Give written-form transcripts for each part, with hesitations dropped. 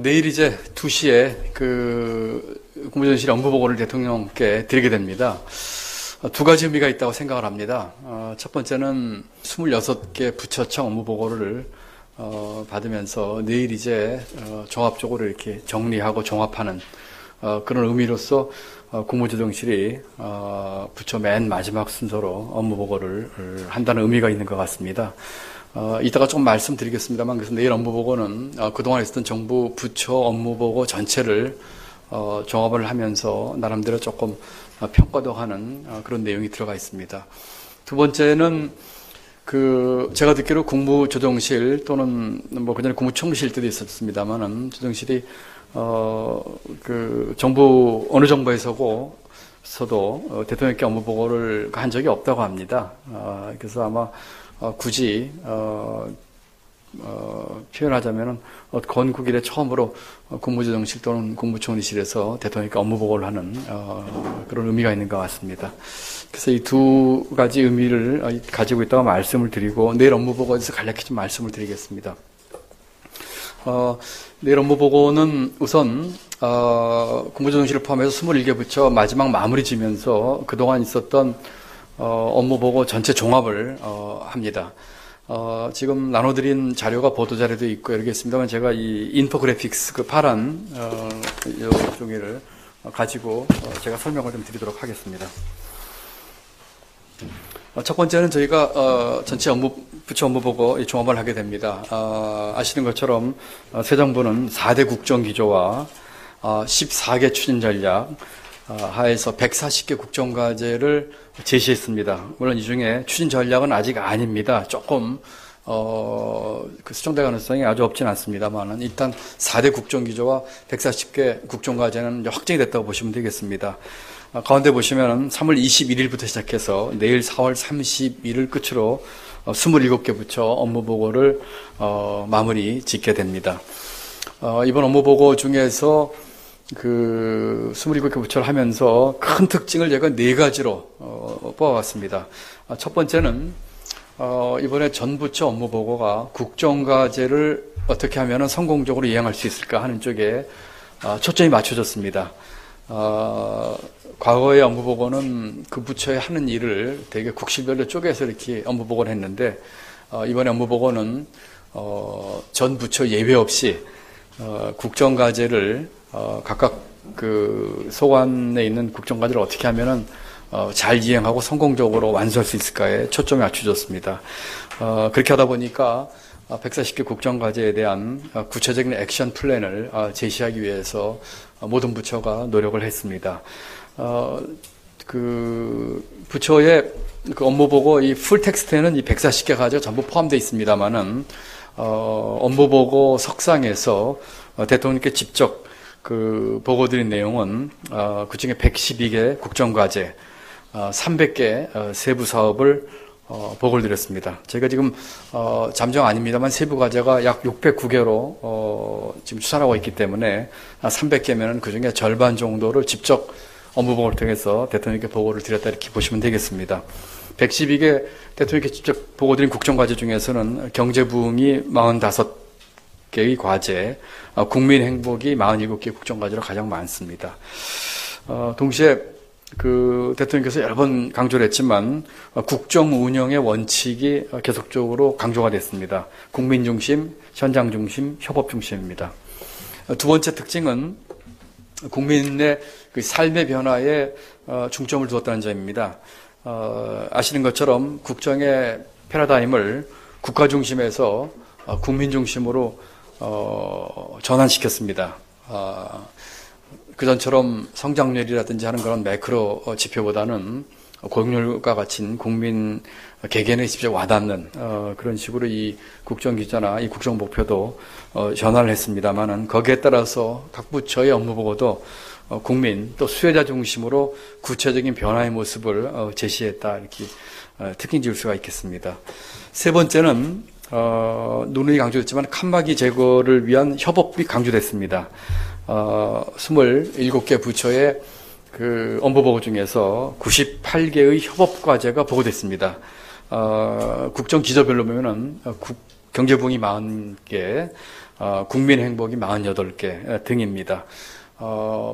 내일 이제 2시에 국무조정실 업무보고를 대통령께 드리게 됩니다. 두 가지 의미가 있다고 생각을 합니다. 첫 번째는 26개 부처청 업무보고를 받으면서 내일 이제 종합적으로 이렇게 정리하고 종합하는 그런 의미로서 국무조정실이 부처 맨 마지막 순서로 업무보고를 한다는 의미가 있는 것 같습니다. 이따가 좀 말씀드리겠습니다만, 그래서 내일 업무보고는 그동안 있었던 정부 부처 업무보고 전체를 종합을 하면서 나름대로 조금 평가도 하는 그런 내용이 들어가 있습니다. 두 번째는 제가 듣기로 국무조정실 또는 그전에 국무총리실 때도 있었습니다만은 조정실이 정부 어느 정부에서도 대통령께 업무보고를 한 적이 없다고 합니다. 그래서 아마 굳이 표현하자면은 건국 이래 처음으로 국무조정실 또는 국무총리실에서 대통령께 업무보고를 하는 그런 의미가 있는 것 같습니다. 그래서 이 두 가지 의미를 가지고 있다고 말씀을 드리고, 내일 업무보고에서 간략히 좀 말씀을 드리겠습니다. 내일 업무보고는 우선 국무조정실을 포함해서 21개 부처 마지막 마무리 지면서 그동안 있었던 업무보고 전체 종합을 합니다. 지금 나눠드린 자료가 보도자료도 있고 이렇게 있습니다만, 제가 이 인포그래픽스 파란 종이를 가지고 제가 설명을 좀 드리도록 하겠습니다. 첫 번째는 저희가 전체 부처 업무보고 종합을 하게 됩니다. 아시는 것처럼 새 정부는 4대 국정기조와 14개 추진전략 하에서 140개 국정과제를 제시했습니다. 물론 이 중에 추진전략은 아직 아닙니다. 조금 수정될 가능성이 아주 없지는 않습니다만은, 일단 4대 국정기조와 140개 국정과제는 확정이 됐다고 보시면 되겠습니다. 가운데 보시면은 3월 21일부터 시작해서 내일 4월 31일 끝으로 27개 부처 업무보고를 마무리 짓게 됩니다. 이번 업무보고 중에서 27개 부처를 하면서 큰 특징을 제가 4가지로 뽑아봤습니다. 첫 번째는 이번에 전 부처 업무보고가 국정과제를 어떻게 하면 성공적으로 이행할 수 있을까 하는 쪽에 초점이 맞춰졌습니다. 과거의 업무보고는 그 부처에 하는 일을 되게 국실별로 쪼개서 이렇게 업무보고를 했는데, 이번에 업무보고는 전 부처 예외 없이 국정과제를 각각 소관에 있는 국정과제를 어떻게 하면은 잘 이행하고 성공적으로 완수할 수 있을까에 초점이 맞춰졌습니다. 그렇게 하다 보니까 140개 국정과제에 대한 구체적인 액션 플랜을 제시하기 위해서 모든 부처가 노력을 했습니다. 부처의 업무보고 이 풀 텍스트에는 이 140개 과제가 전부 포함되어 있습니다만은, 업무보고 석상에서 대통령께 직접 보고드린 내용은 그 중에 112개 국정과제, 300개 세부 사업을 보고를 드렸습니다. 제가 지금 잠정 아닙니다만 세부 과제가 약 609개로 지금 추산하고 있기 때문에 300개면은 그 중에 절반 정도를 직접 업무보고를 통해서 대통령께 보고를 드렸다, 이렇게 보시면 되겠습니다. 112개 대통령께 직접 보고드린 국정과제 중에서는 경제부흥이 45개의 과제, 국민 행복이 47개 국정과제로 가장 많습니다. 동시에 대통령께서 여러 번 강조를 했지만, 국정 운영의 원칙이 계속적으로 강조가 됐습니다. 국민 중심, 현장 중심, 협업 중심입니다. 두 번째 특징은 국민의 삶의 변화에 중점을 두었다는 점입니다. 아시는 것처럼 국정의 패러다임을 국가 중심에서 국민 중심으로 전환시켰습니다. 그전처럼 성장률이라든지 하는 그런 매크로 지표보다는 고용률과 같은 국민 개개인의 직접 와닿는 그런 식으로 이 국정기조나 이 국정목표도 전환을 했습니다만은, 거기에 따라서 각 부처의 업무보고도 국민 또 수혜자 중심으로 구체적인 변화의 모습을 제시했다, 이렇게 특징 지을 수가 있겠습니다. 세 번째는 누누이 강조했지만 칸막이 제거를 위한 협업이 강조됐습니다. 27개 부처의 업무보고 중에서 98개의 협업과제가 보고됐습니다. 국정기조별로 보면은 경제부흥이 40개, 국민 행복이 48개 등입니다.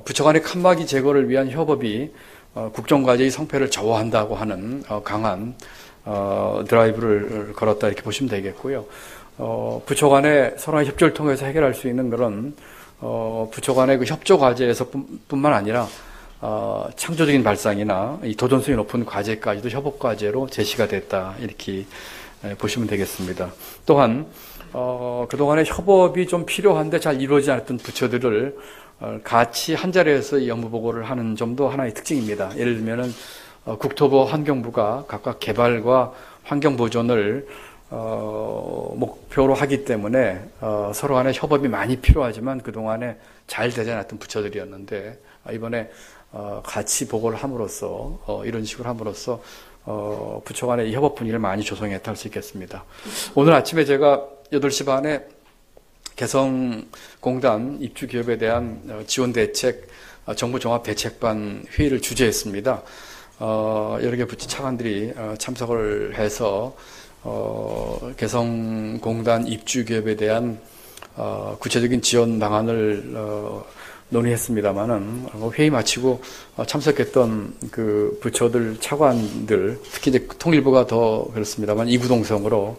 부처 간의 칸막이 제거를 위한 협업이 국정과제의 성패를 좌우한다고 하는 강한 드라이브를 걸었다 이렇게 보시면 되겠고요. 부처 간의 서로의 협조를 통해서 해결할 수 있는 그런 부처 간의 그 협조 과제에서 뿐만 아니라 창조적인 발상이나 이 도전성이 높은 과제까지도 협업 과제로 제시가 됐다 이렇게 보시면 되겠습니다. 또한 그동안에 협업이 좀 필요한데 잘 이루어지지 않았던 부처들을 같이 한 자리에서 이 업무 보고를 하는 점도 하나의 특징입니다. 예를 들면은 국토부와 환경부가 각각 개발과 환경 보존을 목표로 하기 때문에 서로 간에 협업이 많이 필요하지만 그동안에 잘 되지 않았던 부처들이었는데 이번에 같이 보고를 함으로써 이런 식으로 함으로써 부처 간의 이 협업 분위기를 많이 조성했다 할 수 있겠습니다. 오늘 아침에 제가 8시 반에 개성공단 입주기업에 대한 지원대책 정부종합대책반 회의를 주재했습니다. 여러 개 부처 차관들이 참석을 해서 개성공단 입주기업에 대한 구체적인 지원 방안을 논의했습니다만은 회의 마치고 참석했던 그 부처들 차관들 특히 이제 통일부가 더 그렇습니다만 이구동성으로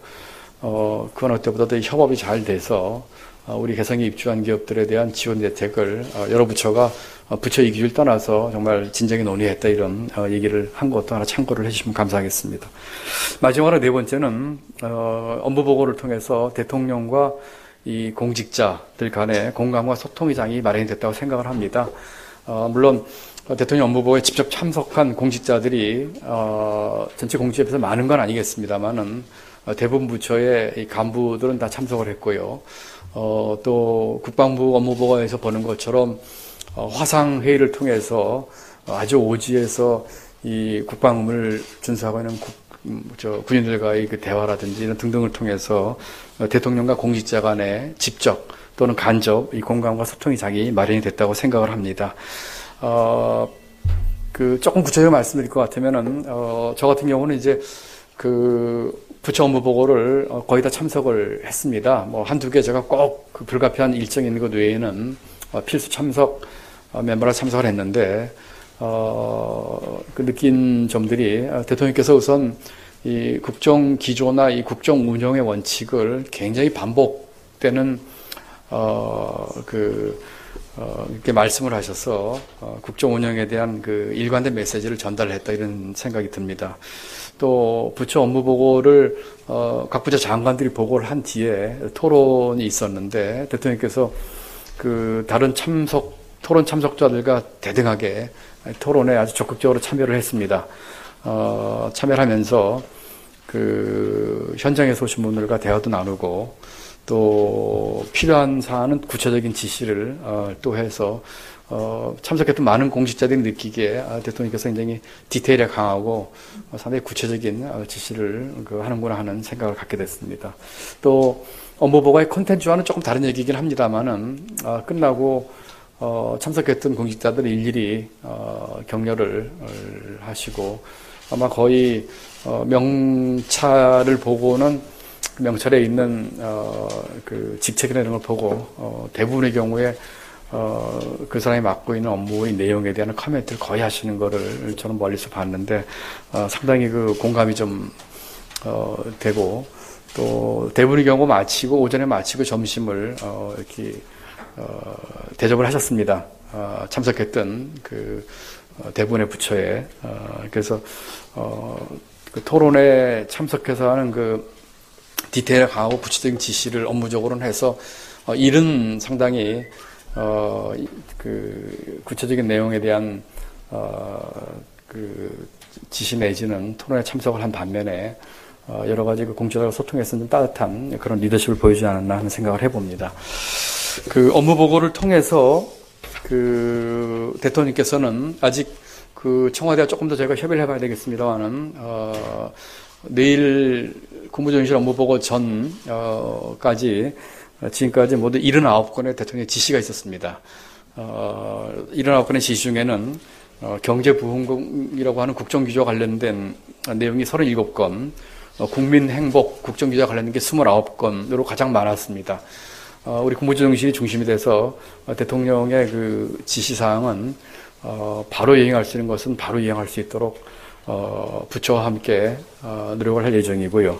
그 어느 때보다도 협업이 잘 돼서 우리 개성에 입주한 기업들에 대한 지원 대책을 여러 부처가 부처 이기주를 떠나서 정말 진정에 논의했다 이런 얘기를 한 것도 하나 참고를 해주시면 감사하겠습니다. 마지막으로 네 번째는 업무 보고를 통해서 대통령과 이 공직자들 간의 공감과 소통의 장이 마련이 됐다고 생각을 합니다. 물론 대통령 업무보고에 직접 참석한 공직자들이 전체 공직자에서 많은 건 아니겠습니다만은 대부분 부처의 이 간부들은 다 참석을 했고요. 또 국방부 업무보고에서 보는 것처럼 화상 회의를 통해서 아주 오지에서 이 국방을 준수하고 있는 군인들과의 그 대화라든지 이런 등등을 통해서 대통령과 공직자 간의 직접 또는 간접 이 공감과 소통이 자기 마련이 됐다고 생각을 합니다. 조금 구체적으로 말씀드릴 것 같으면은, 저 같은 경우는 이제 부처 업무 보고를 거의 다 참석을 했습니다. 뭐 한두 개 제가 꼭 그 불가피한 일정이 있는 것 외에는 필수 참석, 멤버라 참석을 했는데, 그 느낀 점들이 대통령께서 우선 이 국정 기조나 이 국정 운영의 원칙을 굉장히 반복되는 이렇게 말씀을 하셔서 국정 운영에 대한 그 일관된 메시지를 전달했다 이런 생각이 듭니다. 또 부처 업무 보고를 각 부처 장관들이 보고를 한 뒤에 토론이 있었는데 대통령께서 그 다른 토론 참석자들과 대등하게 토론에 아주 적극적으로 참여를 했습니다. 참여를 하면서 그 현장에서 오신 분들과 대화도 나누고 또 필요한 사안은 구체적인 지시를 또 해서 참석했던 많은 공직자들이 느끼기에 대통령께서 굉장히 디테일에 강하고 상당히 구체적인 지시를 하는구나 하는 생각을 갖게 됐습니다. 또 업무보고의 콘텐츠와는 조금 다른 얘기이긴 합니다만은 끝나고 참석했던 공직자들이 일일이 격려를 하시고 아마 거의 명찰을 보고는 명찰에 있는 그 직책이나 이런 걸 보고 대부분의 경우에 그 사람이 맡고 있는 업무의 내용에 대한 코멘트를 거의 하시는 거를 저는 멀리서 봤는데 상당히 그 공감이 좀 되고 또 대부분의 경우 마치고 오전에 마치고 점심을 이렇게 대접을 하셨습니다. 참석했던 그 대부분의 부처에 그래서 그 토론에 참석해서 하는 그 디테일에 강하고 구체적인 지시를 업무적으로는 해서 일은 상당히 그 구체적인 내용에 대한 그 지시 내지는 토론에 참석을 한 반면에 여러 가지 그 공직자들과 소통해서 좀 따뜻한 그런 리더십을 보이지 않았나 하는 생각을 해봅니다. 그 업무 보고를 통해서 그 대통령께서는 아직 그 청와대와 조금 더 저희가 협의를 해봐야 되겠습니다만은 내일 국무조정실 업무 보고 전까지 지금까지 모두 79건의 대통령의 지시가 있었습니다. 79건의 지시 중에는 경제부흥이라고 하는 국정규제와 관련된 내용이 37건, 국민행복 국정규제와 관련된 게 29건으로 가장 많았습니다. 우리 국무조정실이 중심이 돼서 대통령의 그 지시사항은 바로 이행할 수 있는 것은 바로 이행할 수 있도록 부처와 함께 노력을 할 예정이고요.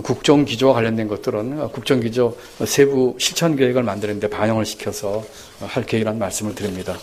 국정기조와 관련된 것들은 국정기조 세부 실천 계획을 만드는 데 반영을 시켜서 할 계획이라는 말씀을 드립니다.